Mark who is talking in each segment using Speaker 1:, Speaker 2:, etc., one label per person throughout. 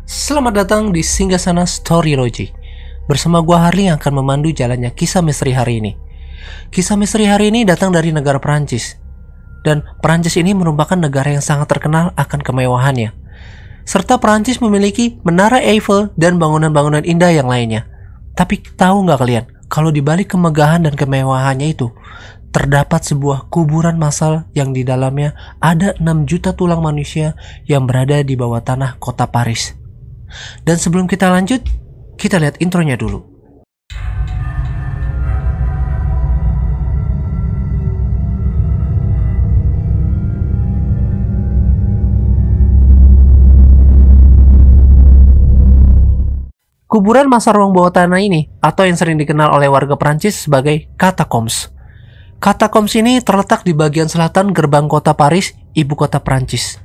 Speaker 1: Selamat datang di Singgasana Storylogy. Bersama gua Harley yang akan memandu jalannya kisah misteri hari ini. Kisah misteri hari ini datang dari negara Perancis. Dan Perancis ini merupakan negara yang sangat terkenal akan kemewahannya. Serta Perancis memiliki Menara Eiffel dan bangunan-bangunan indah yang lainnya. Tapi tahu nggak kalian, kalau di balik kemegahan dan kemewahannya itu, terdapat sebuah kuburan massal yang di dalamnya ada 6 juta tulang manusia yang berada di bawah tanah kota Paris. Dan sebelum kita lanjut, kita lihat intronya dulu. Kuburan massal ruang bawah tanah ini, atau yang sering dikenal oleh warga Prancis sebagai Catacombs. Catacombs ini terletak di bagian selatan gerbang kota Paris, ibu kota Prancis.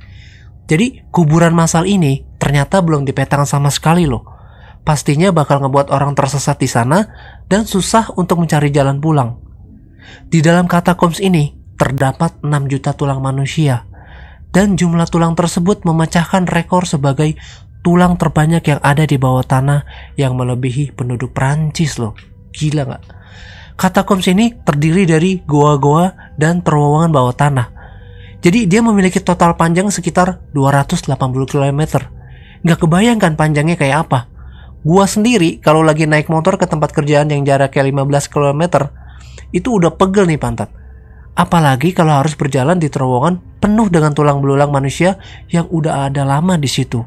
Speaker 1: Jadi, kuburan massal ini ternyata belum dipetakan sama sekali loh. Pastinya bakal ngebuat orang tersesat di sana dan susah untuk mencari jalan pulang. Di dalam Catacombs ini terdapat 6 juta tulang manusia. Dan jumlah tulang tersebut memecahkan rekor sebagai tulang terbanyak yang ada di bawah tanah yang melebihi penduduk Prancis loh. Gila nggak? Catacombs ini terdiri dari goa-goa dan terowongan bawah tanah. Jadi dia memiliki total panjang sekitar 280 km. Nggak kebayangkan panjangnya kayak apa. Gua sendiri kalau lagi naik motor ke tempat kerjaan yang jaraknya 15 km, itu udah pegel nih pantat. Apalagi kalau harus berjalan di terowongan penuh dengan tulang belulang manusia yang udah ada lama di situ.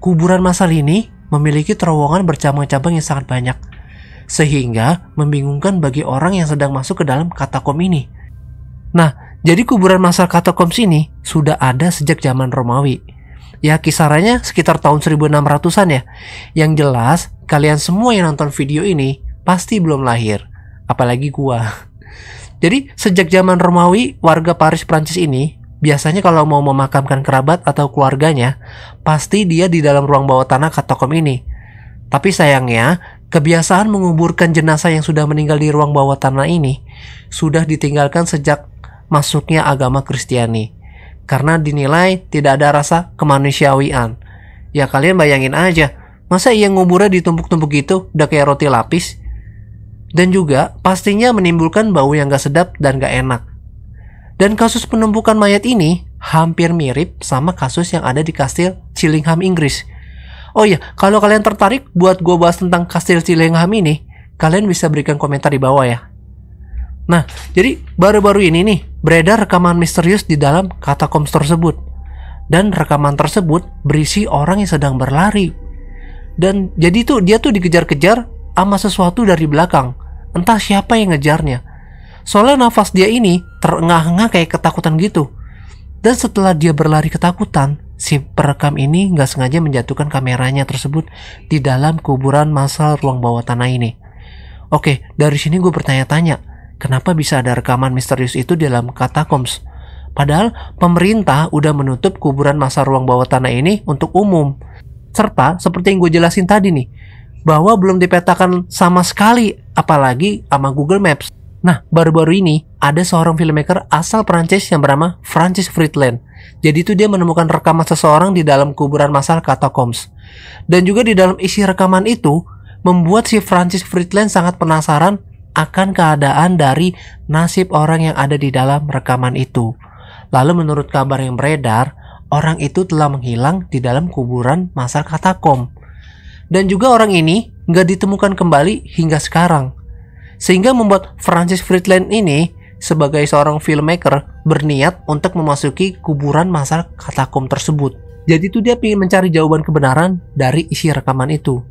Speaker 1: Kuburan massal ini memiliki terowongan bercabang-cabang yang sangat banyak, sehingga membingungkan bagi orang yang sedang masuk ke dalam katakom ini. Nah, jadi kuburan massal Catacombs ini sudah ada sejak zaman Romawi. Ya kisarannya sekitar tahun 1600-an ya. Yang jelas, kalian semua yang nonton video ini pasti belum lahir. Apalagi gua. Jadi sejak zaman Romawi, warga Paris Prancis ini biasanya kalau mau memakamkan kerabat atau keluarganya, pasti dia di dalam ruang bawah tanah katakom ini. Tapi sayangnya, kebiasaan menguburkan jenazah yang sudah meninggal di ruang bawah tanah ini sudah ditinggalkan sejak masuknya agama Kristiani, karena dinilai tidak ada rasa kemanusiawian. Ya kalian bayangin aja, masa iya nguburnya ditumpuk-tumpuk gitu, udah kayak roti lapis? Dan juga pastinya menimbulkan bau yang gak sedap dan gak enak. Dan kasus penumpukan mayat ini hampir mirip sama kasus yang ada di Kastil Chillingham, Inggris. Oh iya, kalau kalian tertarik buat gue bahas tentang Kastil Chillingham ini, kalian bisa berikan komentar di bawah ya. Nah, jadi baru-baru ini nih beredar rekaman misterius di dalam Catacombs tersebut. Dan rekaman tersebut berisi orang yang sedang berlari. Dan jadi tuh dia tuh dikejar-kejar sama sesuatu dari belakang. Entah siapa yang ngejarnya. Soalnya nafas dia ini terengah-engah kayak ketakutan gitu. Dan setelah dia berlari ketakutan, si perekam ini nggak sengaja menjatuhkan kameranya tersebut di dalam kuburan massal ruang bawah tanah ini. Oke, dari sini gue bertanya-tanya, kenapa bisa ada rekaman misterius itu di dalam Catacombs? Padahal pemerintah udah menutup kuburan massal ruang bawah tanah ini untuk umum. Serta seperti yang gue jelasin tadi nih, bahwa belum dipetakan sama sekali, apalagi sama Google Maps. Nah, baru-baru ini ada seorang filmmaker asal Prancis yang bernama Francis Friedland. Jadi itu dia menemukan rekaman seseorang di dalam kuburan massal Catacombs. Dan juga di dalam isi rekaman itu membuat si Francis Friedland sangat penasaran akan keadaan dari nasib orang yang ada di dalam rekaman itu. Lalu menurut kabar yang beredar, orang itu telah menghilang di dalam kuburan massal Catacombs. Dan juga orang ini nggak ditemukan kembali hingga sekarang. Sehingga membuat Francis Friedland ini sebagai seorang filmmaker berniat untuk memasuki kuburan massal Catacombs tersebut. Jadi itu dia ingin mencari jawaban kebenaran dari isi rekaman itu.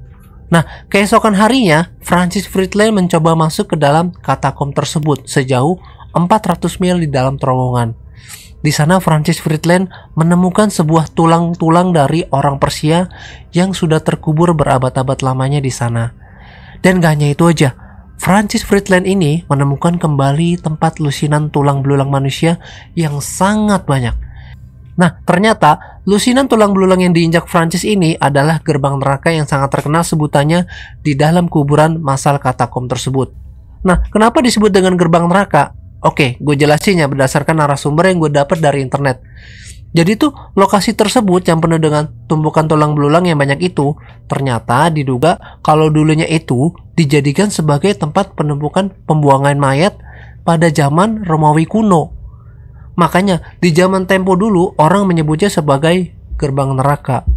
Speaker 1: Nah, keesokan harinya, Francis Friedland mencoba masuk ke dalam katakom tersebut sejauh 400 mil di dalam terowongan. Di sana Francis Friedland menemukan sebuah tulang-tulang dari orang Persia yang sudah terkubur berabad-abad lamanya di sana. Dan gak hanya itu aja, Francis Friedland ini menemukan kembali tempat lusinan tulang belulang manusia yang sangat banyak. Nah, ternyata lusinan tulang belulang yang diinjak Francis ini adalah gerbang neraka yang sangat terkenal sebutannya di dalam kuburan massal Catacombs tersebut. Nah, kenapa disebut dengan gerbang neraka? Oke, gue jelasin ya berdasarkan narasumber yang gue dapat dari internet. Jadi tuh lokasi tersebut yang penuh dengan tumpukan tulang belulang yang banyak itu ternyata diduga kalau dulunya itu dijadikan sebagai tempat penumpukan pembuangan mayat pada zaman Romawi kuno. Makanya di zaman tempo dulu orang menyebutnya sebagai gerbang neraka.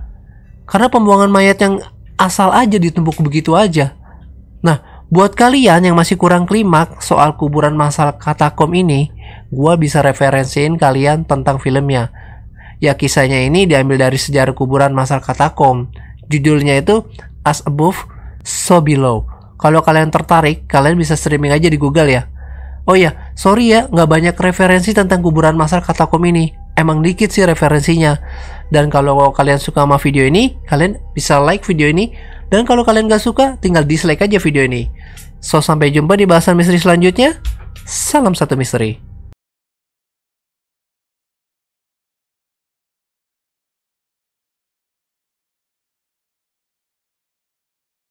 Speaker 1: Karena pembuangan mayat yang asal aja ditumpuk begitu aja. Nah, buat kalian yang masih kurang klimak soal kuburan massal katakom ini, gua bisa referensiin kalian tentang filmnya. Ya, kisahnya ini diambil dari sejarah kuburan massal katakom. Judulnya itu As Above, So Below. Kalau kalian tertarik, kalian bisa streaming aja di Google ya. Oh ya, sorry ya, nggak banyak referensi tentang kuburan massal katakom ini. Emang dikit sih referensinya. Dan kalau kalian suka sama video ini, kalian bisa like video ini. Dan kalau kalian nggak suka, tinggal dislike aja video ini. So, sampai jumpa di bahasan misteri selanjutnya. Salam satu misteri.